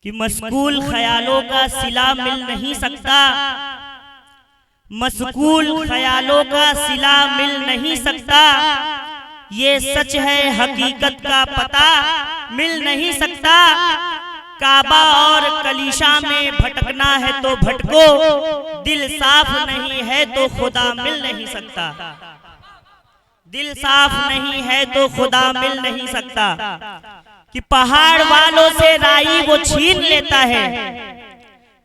कि मशगूल ख्यालों का सिला मिल नहीं सकता, मशगूल ख्यालों का सिला मिल नहीं सकता। ये सच है हकीकत का पता मिल नहीं सकता। काबा और कलीशा में भटकना है तो भटको, दिल साफ नहीं है तो खुदा मिल नहीं सकता। दिल साफ नहीं है तो खुदा मिल नहीं सकता। कि पहाड़ वालों से राई वो छीन लेता है,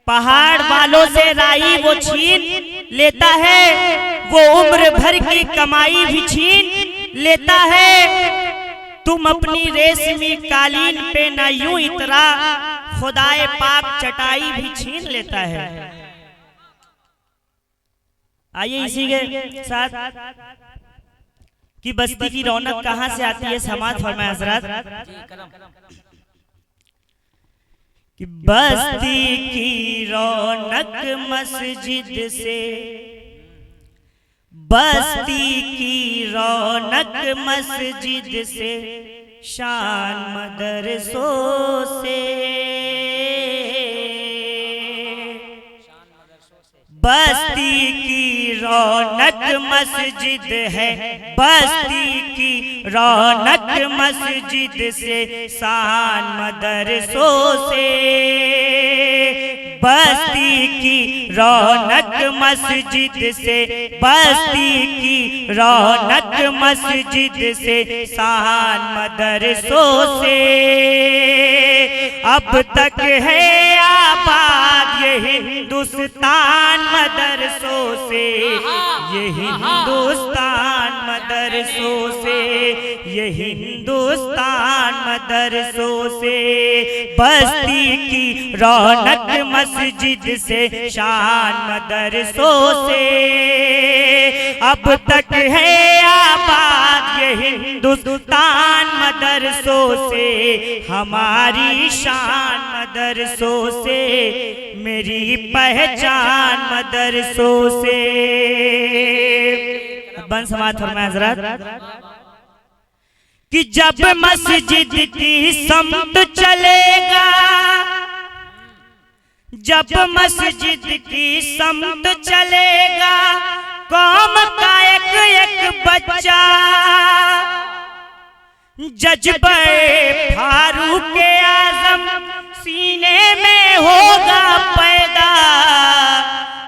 पहाड़ वालों से राई वो छीन लेता है, वो उम्र भर की कमाई भी छीन लेता है। तुम अपनी रेशमी कालीन पे न यूं इतरा, खुदाए पाक चटाई भी छीन लेता है। आइए इसी के साथ कि बस्ती की रौनक कहां से आती है, समाज फरमाए हजरत कि बस्ती की रौनक मस्जिद से, बस्ती की रौनक मस्जिद से, शान मदरसों से। बस्ती की रौनक मस्जिद है, बस्ती की रौनक मस्जिद से, शान मदरसों से। बस्ती की रौनक मस्जिद से, बस्ती की रौनक मस्जिद से, शान मदरसों से। अब तक है आबाद ये हिंदुस्तान मदरसों से, ये हिंदुस्तान मदरसों से, ये हिंदुस्तान मदरसों से। बस्ती की रौनक मस्जिद से, शान मदरसों से। अब तक है आबाद ये हिंदुस्तान मदरसों से, हमारी शान मदरसों से, मेरी पहचान मदरसों से। बन समाज फरमाए हजरत कि जब मस्जिद की समत चलेगा, जब मस्जिद की समत चलेगा, कौम का एक एक बच्चा जज्बे फारूक आजम सीने में होगा पैदा,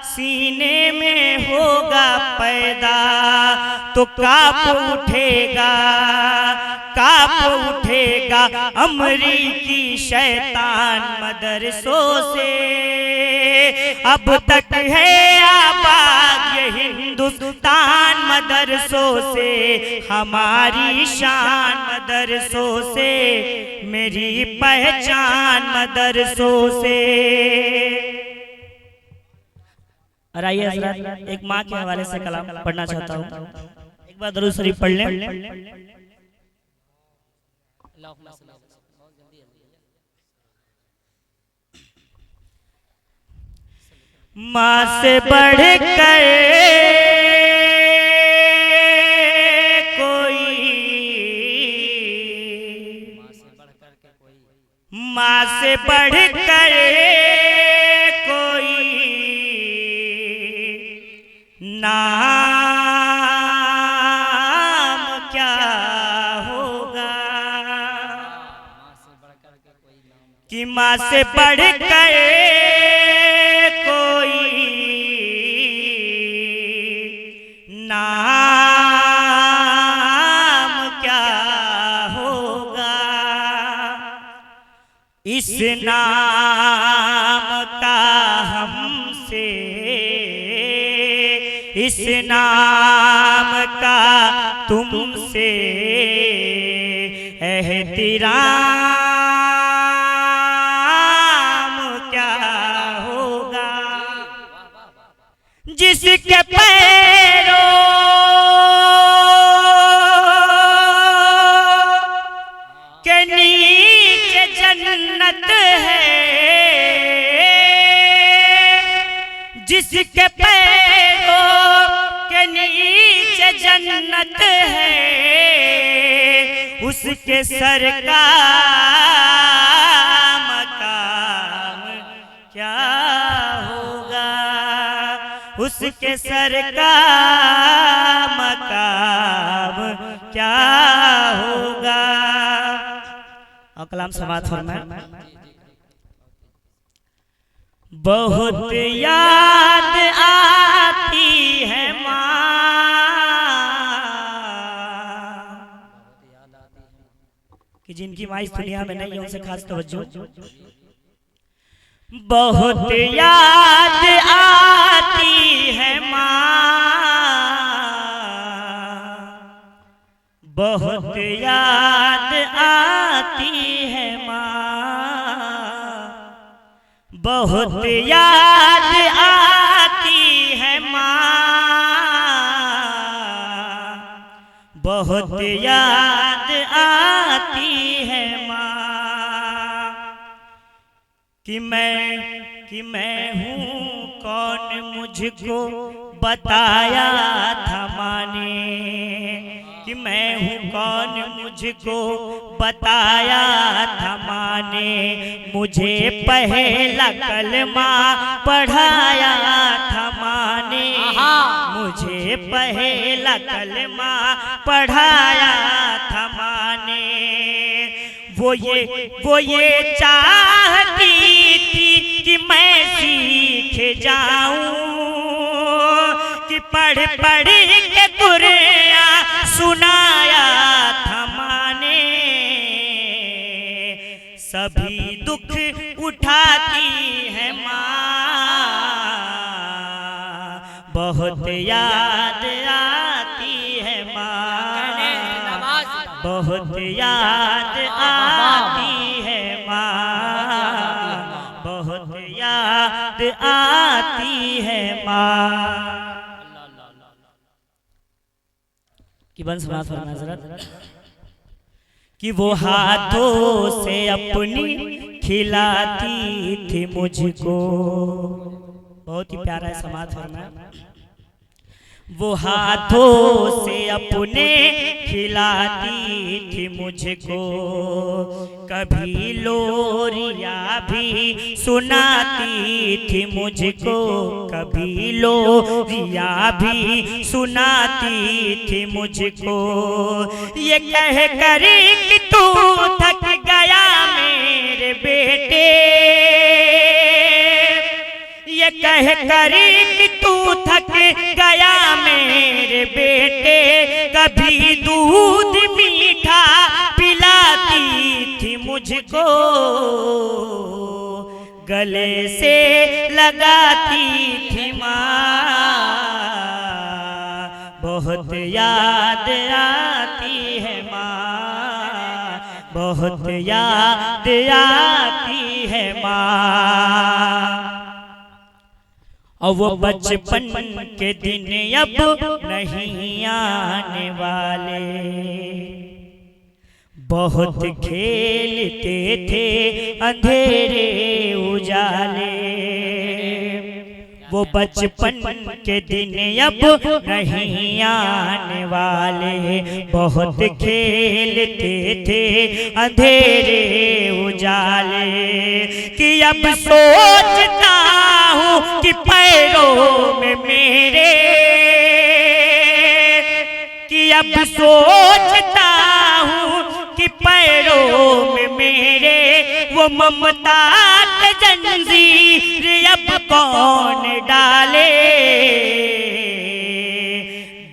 सीने में होगा पैदा। तो कांप उठेगा, कांप उठेगा अमरीकी शैतान मदरसों से। अब तक है आबाद ये हिंदुस्तान मदरसों से, हमारी शान मदरसों से, मेरी पहचान मदरसों से। और आइए हज़रत एक माँ के हवाले से कलाम पढ़ना चाहता हूँ। एक बार दरूद शरीफ पढ़ लें। माँ से बढ़कर कोई, माँ से बढ़कर कोई नाम क्या होगा। कि माँ से बढ़कर कोई नाम क्या होगा। इस नाम का हमसे, इस नाम का तुमसे एहतिराम क्या होगा। जिसके पैरों के नीचे जन्नत है, जिसके पैरों के नीचे जन्नत है, उसके सर का मकाम उसके सर का मकाम क्या होगा। और कलाम समाप्त फरमाए। बहुत याद आती है माँ कि जिनकी माँ इस दुनिया में नहीं है, उनसे खास तवज्जो। बहुत याद आती है माँ, बहुत याद आती है माँ, बहुत याद आती है माँ, बहुत याद आती है माँ। कि मैं हूँ कौन मुझको बताया था माँ ने, कि मैं हूँ कौन मुझको बताया था माँ ने, मुझे पहला कलमा पढ़ाया था माँ ने, मुझे पहला कलमा पढ़ाया था माँ ने। वो ये चाहती थी कि मैं सीख जाऊं, कि पढ़ पढ़ के कुरान सुनाया था माँ ने। सभी दुख उठाती है माँ, बहुत याद आती है माँ, बहुत याद आती है माँ, बहुत याद आती है माँ। कि बंस बात फरमाया हज़रत कि वो हाथों से अपनी खिलाती थी मुझको। बहुत ही प्यारा है समाज फरमाया। वो हाथों से अपने खिलाती थी मुझको, कभी लोरिया भी सुनाती थी मुझको, कभी लोरिया भी सुनाती थी मुझको। ये कह कर कि तू थक गया मेरे बेटे, ये कह कर कि तू थक गया मेरे बेटे, कभी दूध मीठा पिलाती थी मुझको, गले से लगाती थी माँ। बहुत याद आती है माँ, बहुत याद आती है माँ। और वो बचपन के दिन अब नहीं आने वाले, बहुत खेलते थे अंधेरे उजाले। वो बचपन के दिन अब नहीं आने वाले, बहुत खेलते थे अंधेरे उजाले। कि अब सोचता हूँ कि पैरों में मेरे, कि अब सोचता हूँ कि पैरों में मेरे वो ममता के जंजीर अब कौन डाले।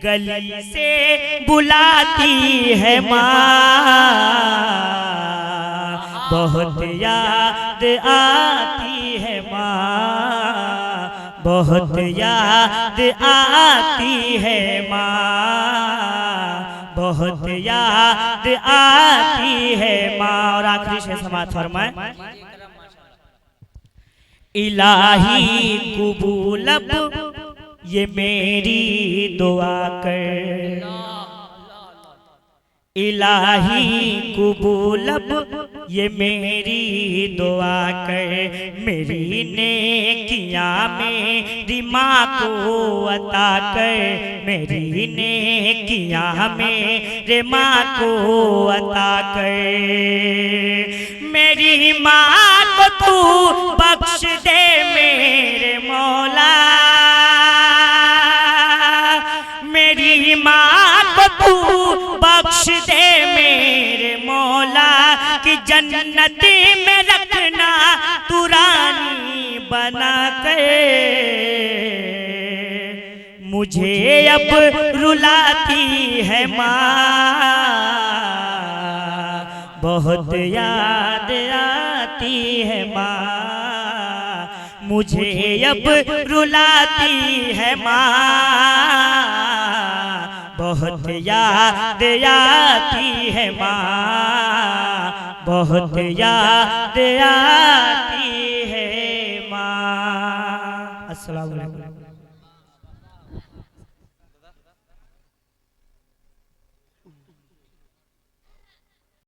गली से बुलाती है माँ, बहुत याद आती है माँ, बहुत याद आती है माँ, बहुत याद आती है माँ। और आखिरी शेर समाप्त फरमाए। इलाही कबूल अब ये मेरी दुआ कर, इलाही कबूल अब ये मेरी दुआ कर, मेरी नेकियां मेरी माँ को अता कर, मेरी नेकियां मेरे माँ को अता कर। मेरी माँ को तू बख्श दे मेरे मौला, जन्नत में रखना तू रानी बना के। मुझे अब रुलाती है माँ, बहुत याद आती है माँ। मुझे अब रुलाती है माँ, बहुत याद आती है माँ, बहुत याद आती